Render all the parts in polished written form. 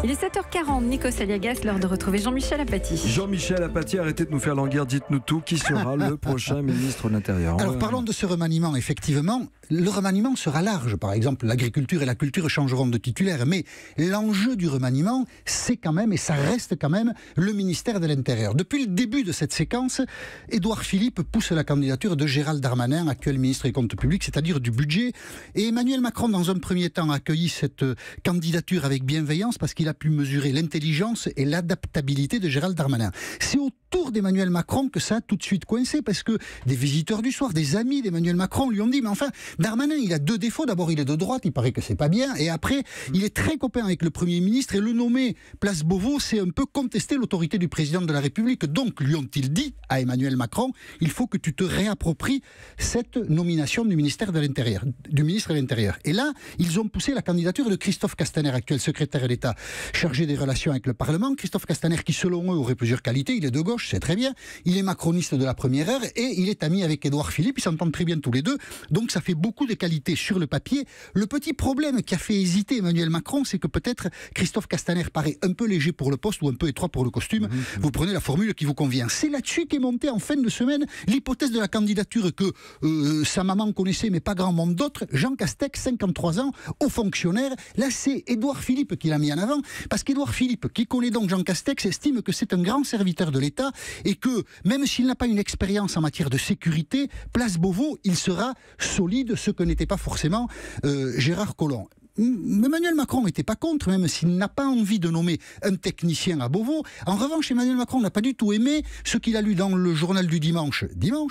Il est 7h40, Nikos Aliagas, l'heure de retrouver Jean-Michel Apathy. Jean-Michel Apathy, arrêtez de nous faire languir, dites-nous tout. Qui sera le prochain ministre de l'Intérieur? Alors parlons de ce remaniement, effectivement. Le remaniement sera large. Par exemple, l'agriculture et la culture changeront de titulaire. Mais l'enjeu du remaniement, c'est quand même, et ça reste quand même, le ministère de l'Intérieur. Depuis le début de cette séquence, Édouard Philippe pousse la candidature de Gérald Darmanin, actuel ministre des Comptes publics, c'est-à-dire du budget. Et Emmanuel Macron, dans un premier temps, a accueilli cette candidature avec bienveillance parce qu'il a pu mesurer l'intelligence et l'adaptabilité de Gérald Darmanin. C'est autour d'Emmanuel Macron que ça a tout de suite coincé, parce que des visiteurs du soir, des amis d'Emmanuel Macron lui ont dit, mais enfin, Darmanin, il a deux défauts. D'abord, il est de droite, il paraît que c'est pas bien, et après, il est très copain avec le Premier ministre, et le nommer place Beauvau, c'est un peu contester l'autorité du président de la République. Donc, lui ont-ils dit à Emmanuel Macron, il faut que tu te réappropries cette nomination du ministère de l'Intérieur, du ministre de l'Intérieur. Et là, ils ont poussé la candidature de Christophe Castaner, actuel secrétaire d'État chargé des relations avec le Parlement. Christophe Castaner, qui selon eux aurait plusieurs qualités, il est de gauche, c'est très bien, il est macroniste de la première heure et il est ami avec Édouard Philippe, ils s'entendent très bien tous les deux, donc ça fait beaucoup de qualités sur le papier. Le petit problème qui a fait hésiter Emmanuel Macron, c'est que peut-être Christophe Castaner paraît un peu léger pour le poste ou un peu étroit pour le costume. Vous prenez la formule qui vous convient. C'est là-dessus qu'est montée en fin de semaine l'hypothèse de la candidature que sa maman connaissait, mais pas grand monde d'autres, Jean Castex, 53 ans, haut fonctionnaire. Là, c'est Édouard Philippe qui l'a mis en avant, parce qu'Édouard Philippe, qui connaît donc Jean Castex, estime que c'est un grand serviteur de l'État et que, même s'il n'a pas une expérience en matière de sécurité, place Beauvau, il sera solide, ce que n'était pas forcément Gérard Collomb. Emmanuel Macron n'était pas contre, même s'il n'a pas envie de nommer un technicien à Beauvau. En revanche, Emmanuel Macron n'a pas du tout aimé ce qu'il a lu dans le journal du dimanche,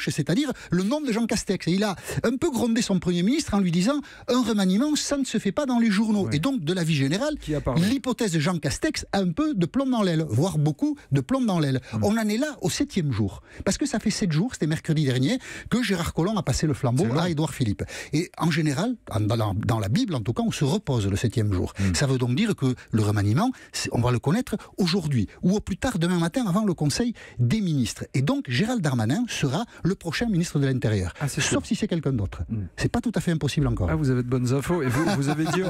c'est-à-dire le nom de Jean Castex. Et il a un peu grondé son Premier ministre en lui disant un remaniement, ça ne se fait pas dans les journaux. Ouais. Et donc, de l'avis général, l'hypothèse de Jean Castex a un peu de plomb dans l'aile, voire beaucoup de plomb dans l'aile. On en est là au 7e jour. Parce que ça fait 7 jours, c'était mercredi dernier, que Gérard Collomb a passé le flambeau à Édouard Philippe. Et en général, dans la Bible en tout cas, on se repose le 7e jour. Ça veut donc dire que le remaniement, on va le connaître aujourd'hui ou au plus tard demain matin avant le Conseil des ministres. Et donc Gérald Darmanin sera le prochain ministre de l'Intérieur. Sauf si c'est quelqu'un d'autre. C'est pas tout à fait impossible encore. Ah, vous avez de bonnes infos. Et vous avez dit...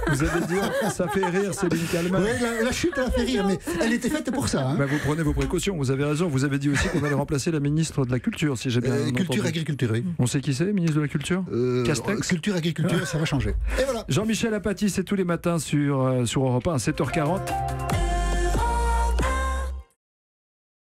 vous avez dit, ça fait rire Céline Kalman. Oui, la chute, elle a fait rire, mais elle était faite pour ça. Hein. Vous prenez vos précautions, vous avez raison. Vous avez dit aussi qu'on allait remplacer la ministre de la Culture, si j'ai bien entendu. Culture, agriculture, oui. On sait qui c'est, ministre de la Culture? Castex. Culture, agriculture, ça va changer. Et voilà. Jean-Michel Apathy, c'est tous les matins sur Europe 1 à 7h40.